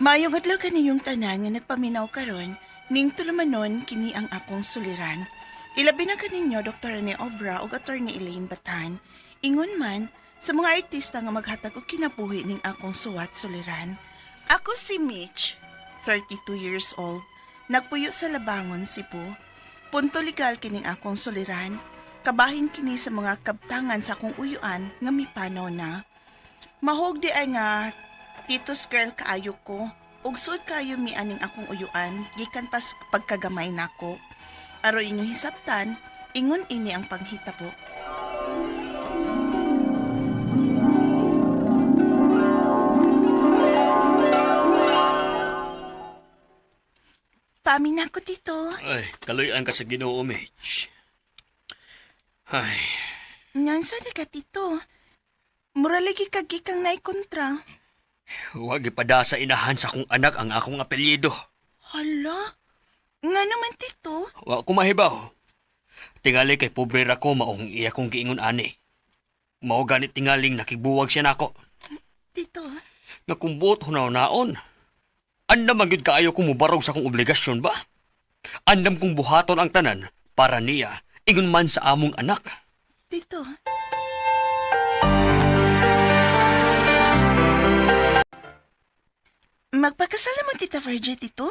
Maayong adlaw kaniyong tanan nga nagpaminaw karon, ning tulumanon kini ang akong suliran. Ilabi na kaninyo Dr. Rene Obra ug Attorney Elaine Batan. Ingon man sa mga artista nga maghatag og kinabuhi ning akong suwat suliran. Ako si Mitch, 32 years old, nagpuyo sa Labangon, Cebu. Punto legal kining akong suliran. Kabahin kini sa mga kabtangan sa akong uyuan nga mipanaw na. Mahog di ay nga titos girl kaayo ko, ug suod kaayo mi aning akong uyuan, gikan pas pagkagamay nako. Aro inyong hisabtan, ingon ini ang panghitabo. Paamin ako dito. Ay, kaluyan ka sa Ginoo, Mitch. Ay, Ngansa di ka dito? Mura lagi kagikang naikontra. huwag ipada sa inahan sa akong anak ang akong apelyido. Hala? Nga naman dito? Wa ko mahibaw. Tingali kay pobre ra ko maong iya kong giingon ani. Mao ganit tingaling nakigbuwag siya nako. Dito? Nakumbot hunaw naon. Andam magyud kaayo kong mubarog sa akong obligasyon ba? Andam kong buhaton ang tanan para niya, ingon man sa among anak. Dito? Magpakasala mo, Tita Virgie, dito?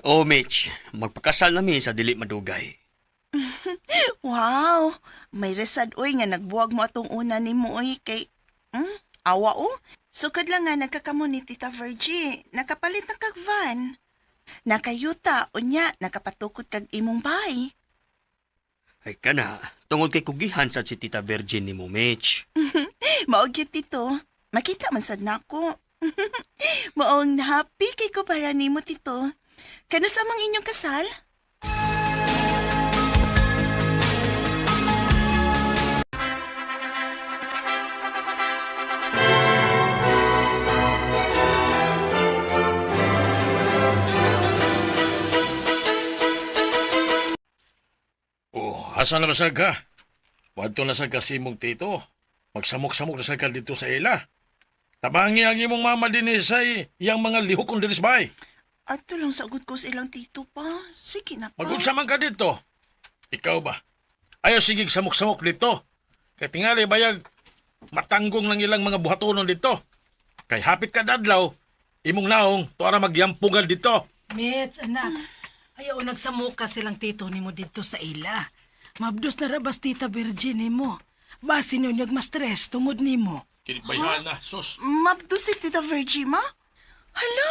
Oh, Mitch, magpakasal nami sa dili madugay. Wow! May resad, oy, nga nagbuwag mo atong una ni mo, oy, kay... awa, oh. Sukad lang nga nagkakamo ni Tita Virgie. Nakapalit ng kagvan. Nakayuta, unya, nakapatukod kag imong bahay. Ay kana, tungod kay kugihan sa si Tita Virgin ni mo, Mitch. Maogyot dito. Makita man sad nako. Maong happy kay ko para nimo tito. Kano sa mang inyong kasal? Oh, asa na basag ka? Wadto na sad ka simong tito. Magsamok-samok na sad ka dito sa ila. Tabangi ang imong mama din say iyang mga lihok kong diris bay. Ato lang sa agud ko sa ilang tito pa. Sige na pa. Magunsa man ka dito. Ikaw ba? Ayaw sige samok-samok dito. Kay tingali bayag matanggong ng ilang mga buhatonon dito. Kay hapit ka dadlaw, imong naong tuara magyampungan dito. Mitch, anak. Ayaw nagsamuka silang tito ni mo dito sa ila. Mabdos na rabas tita Virgin ni mo. Basi nyo mas-stress tungod ni mo. Kinibayhan na, sus. Mabdo si Tita Virgie, ma? Hala?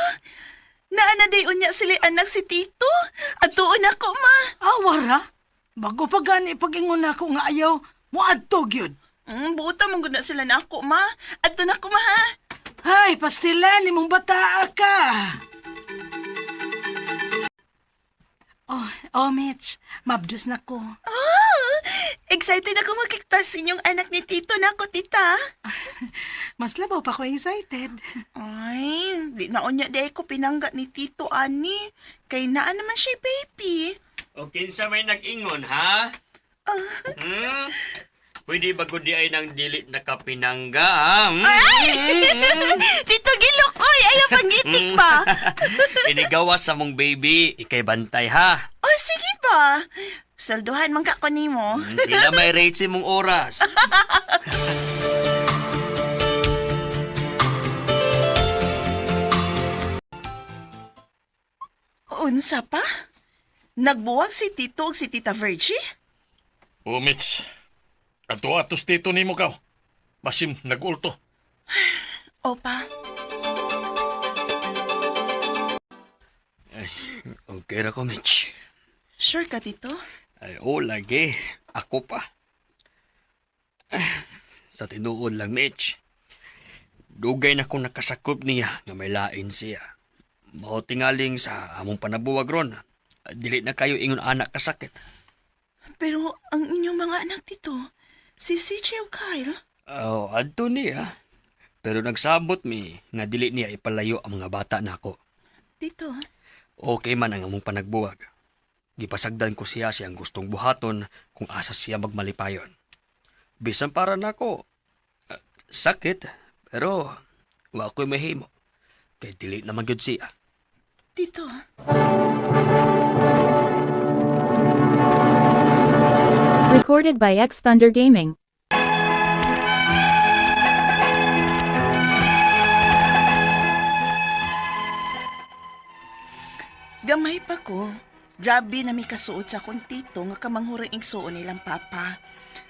Naana day unya sila anak si Tito? At tuon ako, ma. Awara? Bago pa gani pag-ingon ako nga ayaw, muadto gyud. Buta mong guna sila na ako, ma. At tuon ako, ma, ha? Hay, pastilan ni mong bataa ka. Oh, Mitch, mabdos na ko. Oh, excited ako makikita sa inyong anak ni Tito na ako, tita. Mas labaw pa ko excited. Ay, di na unya day ko pinangga ni Tito ani. Kay naa naman siya, baby. O kinsa may nag-ingon, ha? Pwede ba gudi ay nang dili nakapinangga, ha? Tito Gilok, oy, ayaw pangitik pa. Inigawas sa mong baby, ikay bantay, ha? Oh, sige ba? Salduhan man ka ko nimo. Sila may rate si mong oras. Unsa pa? Nagbuwag si Tito ug si Tita Virgie? Oh, Mitch. Ato-atos tito nimo ka. Basim nag-ulto. Opa, Ay, okay ra ko, Mitch. sure ka, Tito? Ay, lagi. Ako pa. Sa tinuod lang, Mitch. Dugay na kong nakasakop niya na may lain siya. Mao tingaling sa among panabuwag ron. Dili na kayo ingon anak kasakit. Pero ang inyong mga anak, Tito, si CJ ug Kyle, Oh, adto niya. Pero nagsabot mi nga dili niya ipalayo ang mga bata nako. Tito, Okay man ang among panagbuwag. Gipasagdan ko siya siyang gustong buhaton kung asa siya magmalipayon. Bisan para nako sakit, pero wa ko'y mahimo. Kay dili naman gyud siya. Tito, Recorded by X Thunder Gaming. gamay pa ko. Grabe na may kasuot sa akong tito nga kamanghurang igsuon nilang papa.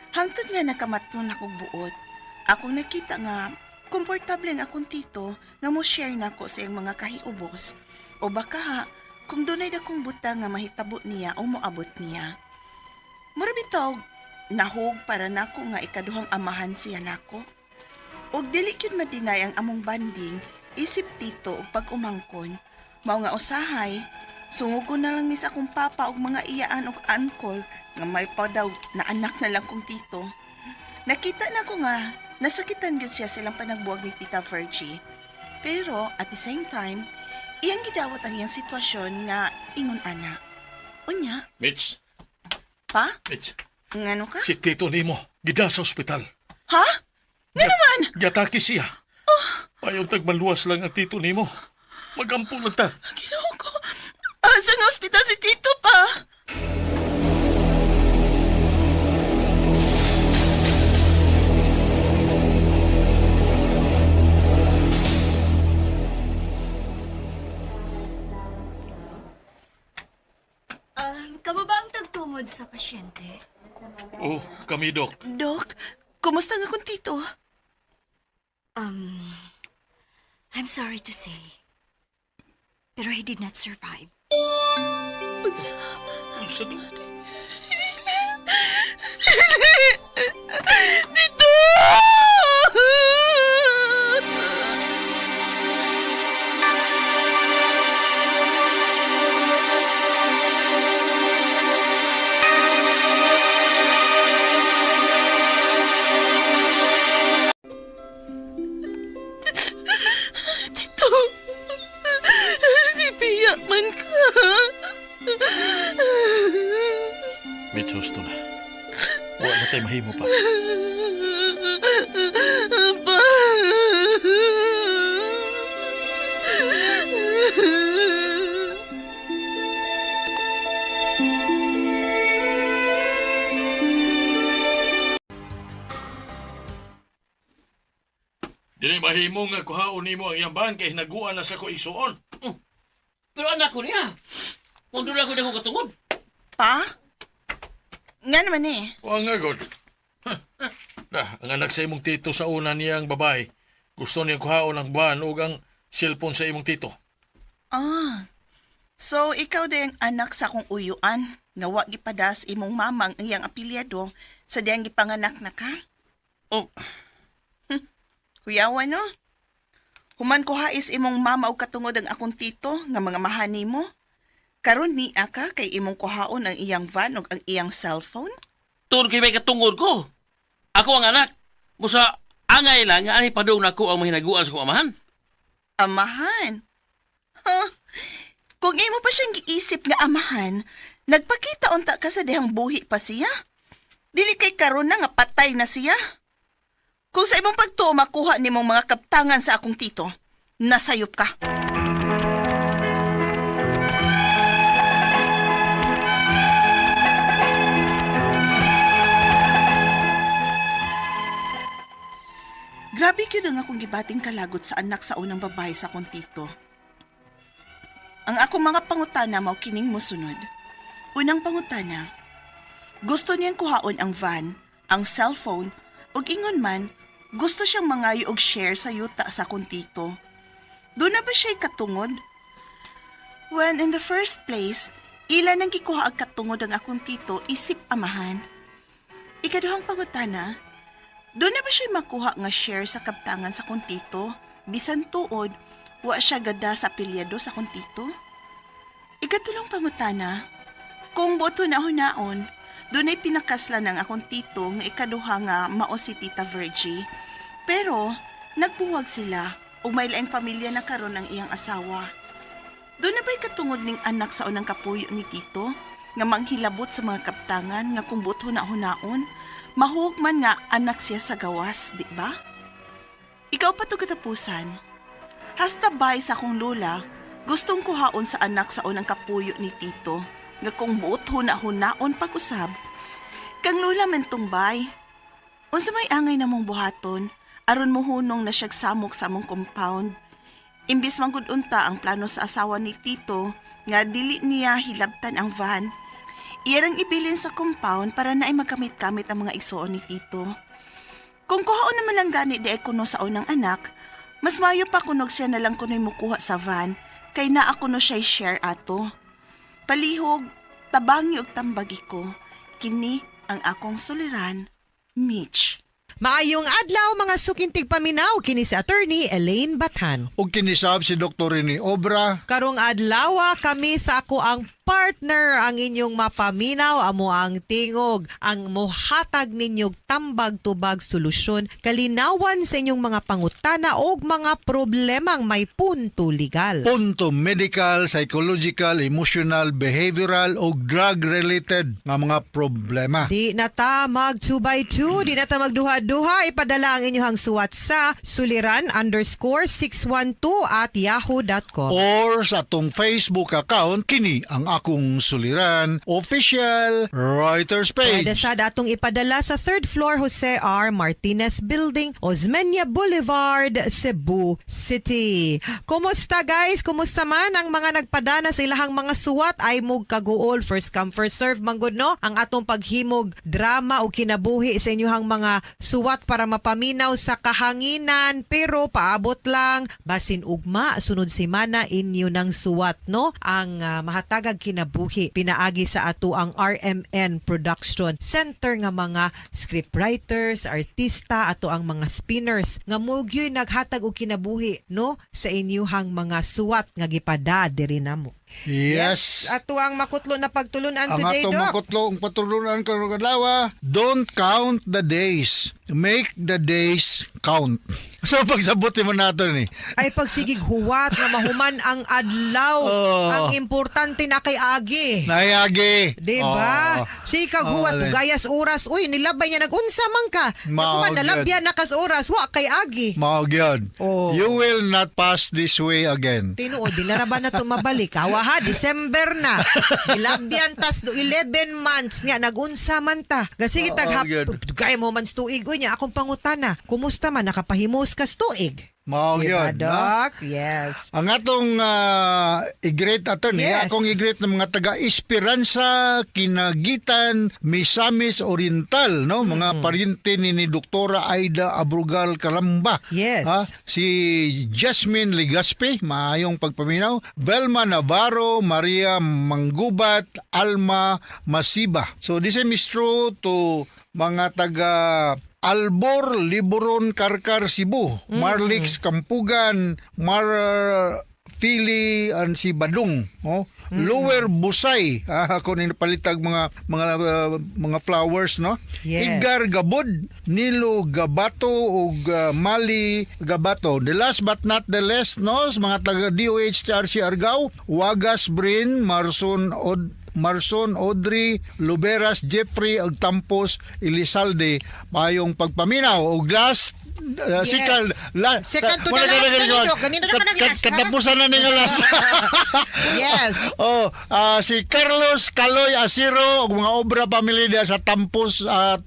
Hangtod nga nakamaton akong buot. Akong nakita nga komportable ang akong tito nga mo share nako sa iyang mga kahiubos. O baka ha, kung dunay dakong buta nga mahitabo niya o moabot niya. Murabitaw, nahog para nako nga ikaduhang amahan siya nako. Og dili kyud madinay ang among banding, isip tito og pag-umangkon. Mao nga usahay, sungugon na lang mis akong papa og mga iyaan og uncle nga may pa daw na anak na lang kong tito. Nakita na ko nga, nasakitan gyud siya silang panagbuwag ni Tita Virgie. Pero at the same time, iyang gidawat ang iyang sitwasyon nga ingon ana. Unya, Mitch, pa? Mitch, Ngano ka? si tito nimo, gida sa ospital. Ha? Nga naman! Yataki siya. Ayon tagmaluwas lang ang tito nimo. Magampo lang ta. Ginoo ko. Asa nga ospital si Tito pa? Kamo ba ang tagtungod sa pasyente? Oh, kami, Dok. Dok, kumusta nga kung Tito? I'm sorry to say, pero he did not survive. Unsa? Unsa, Dok? Tito! Tito! Nabiyak man ka. Mitch, husto na. Wala na tayo mahimo pa. Apa? Dili mahimo nga kuhaon nimo ang yamban kay hinaguan na sa ko isuon. Pero anak ko niya, kung doon ako na ko katungod. Pa? Nga naman eh. O nga, God. Ang anak sa imong tito sa una niyang babae, gusto niya kuhaon ang buwan o ang cellphone sa imong tito. Ah. So, ikaw din ang anak sa akong uyuan. Nga wa gipadas imong mamang ang iyang apelyado sa diyang gipanganak na ka? Oh, Kuyawan no? Human ko hais imong mama o katungod ang akong tito nga mga mahani mo. Karon ni ka kay imong kuhaon ang iyang van o ang iyang cellphone? tuon kay may katungod ko. Ako ang anak. Musa, angay lang nga ani padung na ko ang mahinaguan sa kong amahan. Amahan? Huh? Kung imo pa siyang giisip nga amahan, nagpakita unta ka sa dihang buhi pa siya. Dili kay karon na nga patay na siya. Kung sa imong pagtuo makuha nimong mga kaptangan sa akong tito, nasayop ka. Grabe yun ang akong gibating kalagot sa anak sa unang babae sa akong tito. Ang akong mga pangutana mao kining mosunod. Unang pangutana, gusto niyang kuhaon ang van, ang cellphone, ug ingon man, gusto siyang mangayo og share sa yuta sa akong tito. Doon na ba siya'y katungod? When in the first place, ila nang gikuha ang katungod ang akong tito isip amahan. Ikaduhang pangutana, doon na ba siya'y makuha nga share sa kaptangan sa akong tito? Bisan tuod, wa siya gada sa apelyado sa akong tito? Ikatulong pangutana, kung boto na hunaon, doon ay pinakasla ng akong tito nga ikaduha nga mao si Tita Virgie. Pero, nagbuwag sila o may laing pamilya na karon ang iyang asawa. Doon na ba'y katungod ning anak sa unang kapuyo ni Tito nga manghilabot sa mga kaptangan nga kung boto na hunaon, mahuwag man nga anak siya sa gawas, di ba? Ikaw pa to katapusan. Hasta bay sa akong lula, gustong kuhaon sa anak sa unang kapuyo ni Tito, nga kung buot huna-hunaon pag-usab. Kang lula man tumbay. Unsa may angay na mong buhaton, aron mo hunong na siyag samok sa among compound. Imbis manggudunta ang plano sa asawa ni Tito, nga dili niya hilabtan ang van, iyarang ibilin sa compound para na ay magkamit-kamit ang mga igsoon ni Tito. Kung kuhaon naman lang gani di ay kuno sa unang anak, mas mayo pa kunog siya na lang kuno'y mukuha sa van, kay naa kuno siya'y share ato. Palihog, tabangi og tambagi ko, kini ang akong suliran, Mitch. Maayong adlaw mga sukintig paminaw kini si attorney Elaine Bathan. Og kinisab si Dr. Rene Obra. Karong adlaw kami sa ako ang partner ang inyong mapaminaw amo ang tingog ang mohatag ninyog tambag-tubag solusyon kalinawan sa inyong mga pangutana og mga problemang may punto legal. Punto medical, psychological, emotional, behavioral o drug-related nga mga problema. Di na ta mag 2x2, di na ta magduha-duha, ipadala ang inyong suwat sa suliran_612@yahoo.com. Or sa atong Facebook account, kini ang akong suliran official writers page. Pwede sad atong ipadala sa 3rd floor Jose R. Martinez Building, Osmeña Boulevard, Cebu City. Kumusta guys? Kumusta man ang mga nagpadana sa ilahang mga suwat ay mug kaguol, first come first serve manggod no ang atong paghimog drama o kinabuhi sa inyong mga suwat para mapaminaw sa kahanginan, pero paabot lang basin ugma sunod semana inyo ng suwat no ang mahatagag kinabuhi pinaagi sa ato ang RMN Production Center nga mga scriptwriters, artista, ato ang mga spinners nga mugyoy naghatag og kinabuhi no sa inyuhang mga suwat nga gipada diri namo. Yes. Ato ang makutlo na pagtulunan Ang today, atong Doc. makutlo ang patulunan karong adlaw, don't count the days. Make the days count. So pagsabot mo nato ni. Ay pagsigig huwat nga mahuman ang adlaw. Oh. Ang importante na kay agi. Nayagi. Diba? Oh. Sikag huwat, alin. gayas oras. Uy, nilabay niya, nag-unsa man ka. Mao, Nakuha, nalabyan na kas oras. Wa, kay agi. Mao gyud. Oh. You will not pass this way again. Tinuod, di na ba na ito mabalik? Hawa ha, December na. Nilabyan tas do 11 months niya, nag-unsa man ta. Sige, taghap, good. gaya mo man tuig. Uy niya, akong pangutana. Kumusta man, nakapahimos kas tuig? Mao Diba, gyud. no? Doc? Yes. Ang atong i-greet attorney, Yes. akong i-greet ng mga taga Esperanza, Kinagitan, Misamis Oriental, no? Mga pariente ni Doktora Aida Abrugal Calamba. Yes. Si Jasmine Ligaspe, maayong pagpaminaw. Velma Navarro, Maria Manggubat, Alma Masiba. So this is true to mga taga Albor, Liboron, Karkar, Cebu, Marlix, Kampugan, Fili, and si Badung, Lower Busay, ako ni palitag mga flowers, no? Yes. Edgar Gabod, Nilo Gabato ug Mali Gabato. The last but not the least, no, sa mga taga DOH Argao, Wagas Brin, Marson, Audrey, Luberas, Jeffrey, Agtampos, Elizalde, mayong pagpaminaw. O last, second to the last. Ganito na ka nag-last, ha? Katapusan na nga last. Yes. Si Carlos Caloy Asiro, ug mga obra family dia sa Tampos at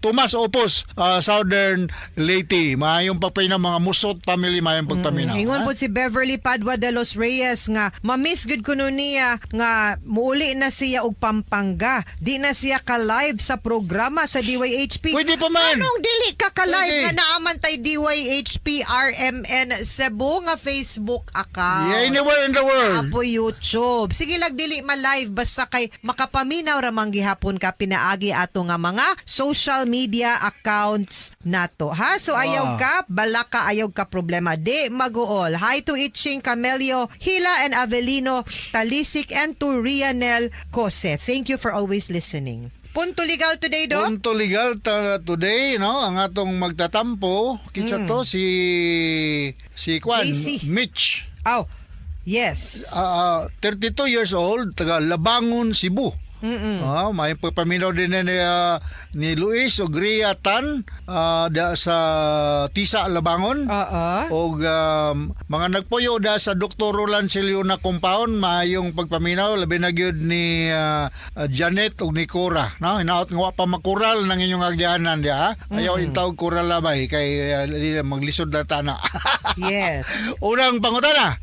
Tomas Opos, Southern Leyte. Mayong pagpaminaw, mga Musot family, mayong pagpaminaw. Ingon po si Beverly Padua de los Reyes nga mamiss gud kuno niya nga muuli na siya og Pampanga. Di na siya ka-live sa programa sa DYHP. Pwede pa man. Anong dili ka ka-live Pwede. nga naaman tay DYHP RMN Cebu nga Facebook account? Yeah, anywhere in the world. Apo YouTube. Sige lang dili ma-live basta kay makapaminaw ra man gihapon ka pinaagi ato nga mga social media accounts nato. Ha? So ayaw ka, balaka ayaw ka problema. Di maguol. Hi to Itching Camelio, Hila and Avelino, Talisik and to Rianel Cose. Thank you for always listening. Punto legal today, Doc? Punto legal today, no? Ang atong magtatampo, kitsa to si Kwan, JC. Mitch. Oh, yes. 32 years old, taga Labangon, Cebu. May pagpaminaw din ni Luis o Gria Tan da sa Tisa Labangon. O mga nagpuyo da sa Dr. Roland Ciliona Compound, maayong pagpaminaw labi na gyud ni Janet ug ni Cora, no? Hinaot nga wa pa makural ng inyong agyanan dia. Ayaw intawag kural labay kay maglisod na tana. Yes. Unang pangutana.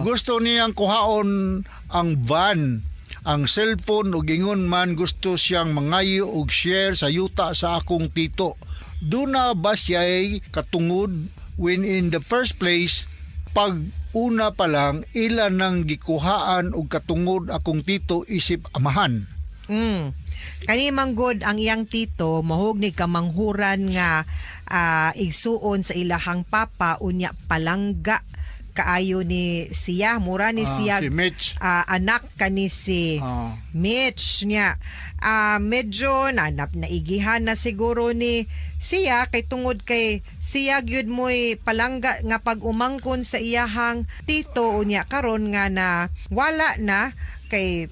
Gusto niyang kuhaon ang van, ang cellphone ug ingon man gusto siyang mangayo og share sa yuta sa akong tito. Duna ba siya'y katungod when in the first place pag una pa lang ilan nang gikuhaan og katungod akong tito isip amahan. Kani manggod ang iyang tito mahog ni kamanghuran nga igsuon sa ilahang papa unya palangga kaayo ni siya, mura ni siya si Mitch. Anak kani si Mitch niya. Medyo naigihan na siguro ni siya kay tungod kay siya gyud mo'y palangga nga pag umangkon sa iyahang tito unya karon nga na wala na kay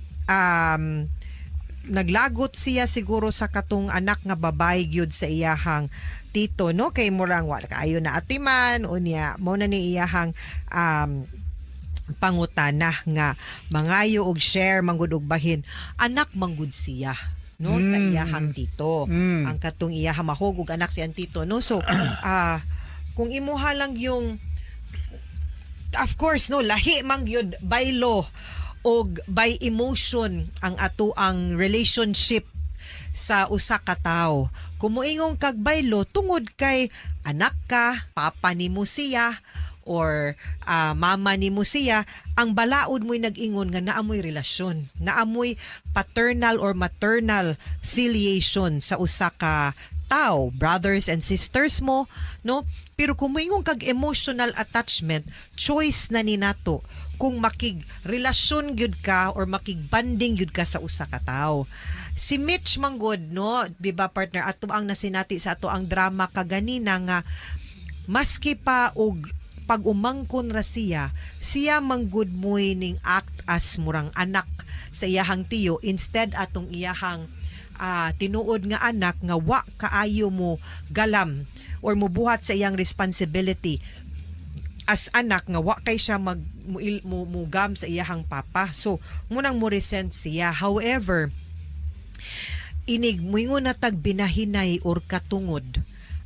naglagot siya siguro sa katong anak nga babae gyud sa iyahang tito, no? Kay murang wala kaayo na atiman unya mo na ni iyahang pangutana nga mangayo og share manggud og bahin anak manggud siya, no? Sa iyahang tito ang katong iyahang mahog og anak siyang tito, no? So kung imuha lang yung of course, no, lahi man gyud by law og by emotion ang ato ang relationship sa usa ka tawo. Kumuingong kag baylo tungod kay anak ka, papa nimo siya or mama nimo siya, ang balaod mo'y nag-ingon nga naamoy relasyon, naamoy paternal or maternal filiation sa usa ka tao, brothers and sisters mo, no? Pero kumuingong kag emotional attachment, choice na ni nato kung makig-relasyon gyud ka or makig-banding gyud ka sa usa ka tao. Si Mitch manggod, no, di ba partner, ato ang nasinati sa ato ang drama kaganina nga maski pa og pag umangkon ra siya manggod moy ning act as murang anak sa iyahang tiyo instead atong iyahang tinuod nga anak nga wa kaayo mo galam or mubuhat sa iyang responsibility as anak nga wa kay siya mugam sa iyahang papa. So munang mo resent siya. However, inig moingon na tag binahinay or katungod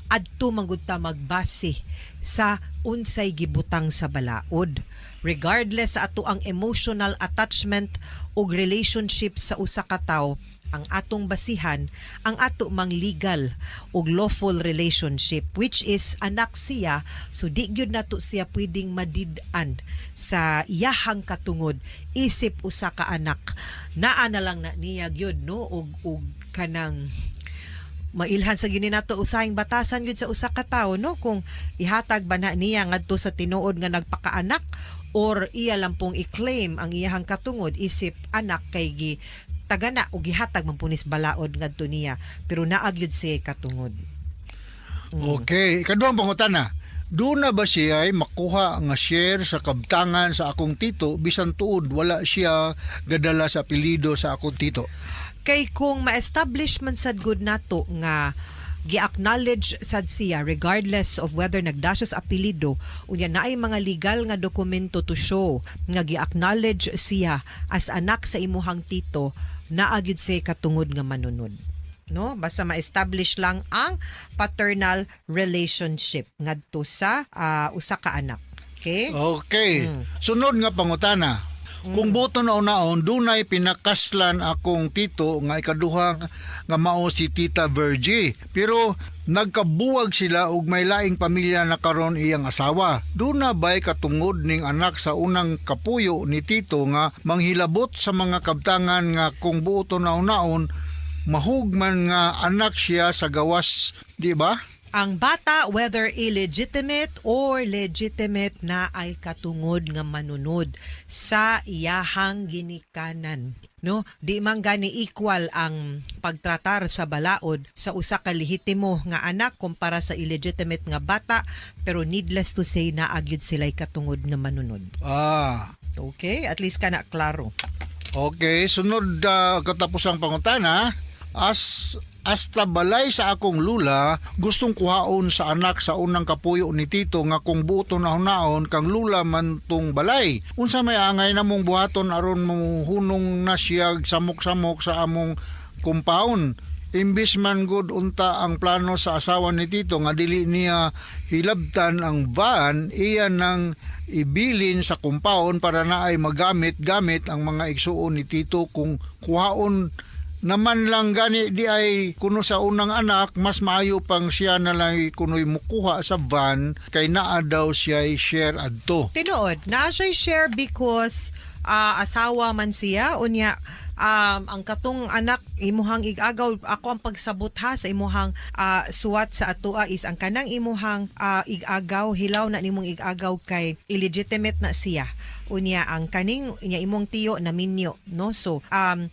adto manggud ta magbase sa unsay gibutang sa balaod regardless sa ato ang emotional attachment ug relationship sa usa ka tawo. Ang atong basihan ang ato mang legal ug lawful relationship which is anak siya, so di gyud nato siya pwedeng madid-an sa iyahang katungod isip usa ka anak. Naa na lang na niya gyud, no, ug kanang mailhan sa gyud nato usahing batasan gyud sa usa ka tawo, no, kung ihatag ba na niya ngadto sa tinuod nga nagpakaanak or iya lang pong i-claim ang iyahang katungod isip anak kay tagana o gihatag man punis balaod ngadto niya pero naagyud siya katungod. Okay, ikaduhang pangutana. Doon na ba siya ay makuha nga share sa kabtangan sa akong tito bisan tuod wala siya gadala sa apelyido sa akong tito? Kay kung ma-establish man sad good nato nga gi-acknowledge sad siya regardless of whether nagdasos apelyido unya naay mga legal nga dokumento to show nga gi-acknowledge siya as anak sa imuhang tito, naagyud siya katungod nga manunod, no? Basta ma-establish lang ang paternal relationship ngadto sa usa ka anak. Okay? Okay. Sunod nga pangutana. Kung buto na unaon, dunay pinakaslan akong tito nga ikaduhang nga mao si Tita Virgie. Pero nagkabuwag sila ug may laing pamilya na karon iyang asawa. Duna ba'y katungod ning anak sa unang kapuyo ni tito nga manghilabot sa mga kabtangan nga kung buto na unaon, mahugman nga anak siya sa gawas, di ba? Ang bata, whether illegitimate or legitimate, na ay katungod nga manunod sa iyahang ginikanan. No, di man gani equal ang pagtratar sa balaod sa usa ka lehitimo nga anak kumpara sa illegitimate nga bata, pero needless to say na agyud sila'y katungod nga manunod. Okay, at least kana klaro. Okay, sunod katapusang pangutana. Hasta balay sa akong lula, gustong kuhaon sa anak sa unang kapuyo ni Tito nga kung buto na hunaon kang lula man tong balay. Unsa may angay namong buhaton aron hunong na siya samok-samok sa among compound. Imbis man good unta ang plano sa asawa ni Tito nga dili niya hilabtan ang van, iya nang ibilin sa compound para na ay magamit-gamit ang mga igsuon ni Tito kung kuhaon naman lang gani di ay kuno sa unang anak, mas maayo pang siya na lang kuno'y mukuha sa van kay naa daw siya share adto. Tinuod, na siya share because asawa man siya, unya ang katong anak imuhang igagaw, ako ang pagsabot ha sa imuhang suwat sa atua is ang kanang imuhang igagaw, hilaw na nimong igagaw kay illegitimate na siya. Unya ang kaning niya imong tiyo na minyo, no? So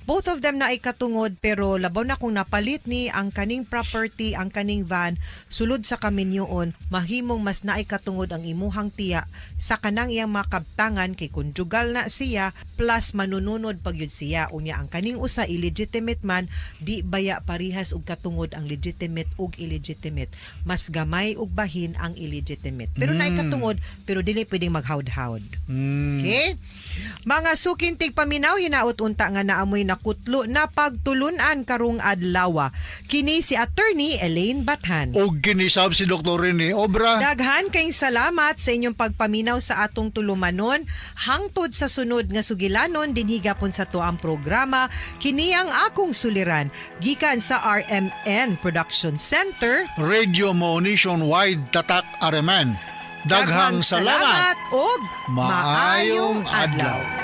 both of them na ay katungod, pero labaw na kung napalit ni ang kaning property, ang kaning van sulod sa kaminyoon, mahimong mas naay katungod ang imuhang tiya sa kanang iyang makabtangan kay konjugal na siya plus manununod pagyud siya. Unya ang kaning usa illegitimate man, di baya parihas og katungod ang legitimate ug illegitimate, mas gamay ug bahin ang illegitimate, pero naay katungod pero dili pwedeng maghawd-hawd. Okay? Mga sukintig paminaw, hinaot unta nga naamoy nakutlo na pagtulunan karong adlaw. Kini si Attorney Elaine Bathan. O ginisab si Dr. Rene Obra. Daghan kayong salamat sa inyong pagpaminaw sa atong tulumanon. Hangtod sa sunod nga sugilanon, dinhigapon sa to ang programa. Kini ang akong suliran. Gikan sa RMN Production Center. Radio mo nationwide tatak areman. Daghang salamat ug maayong adlaw.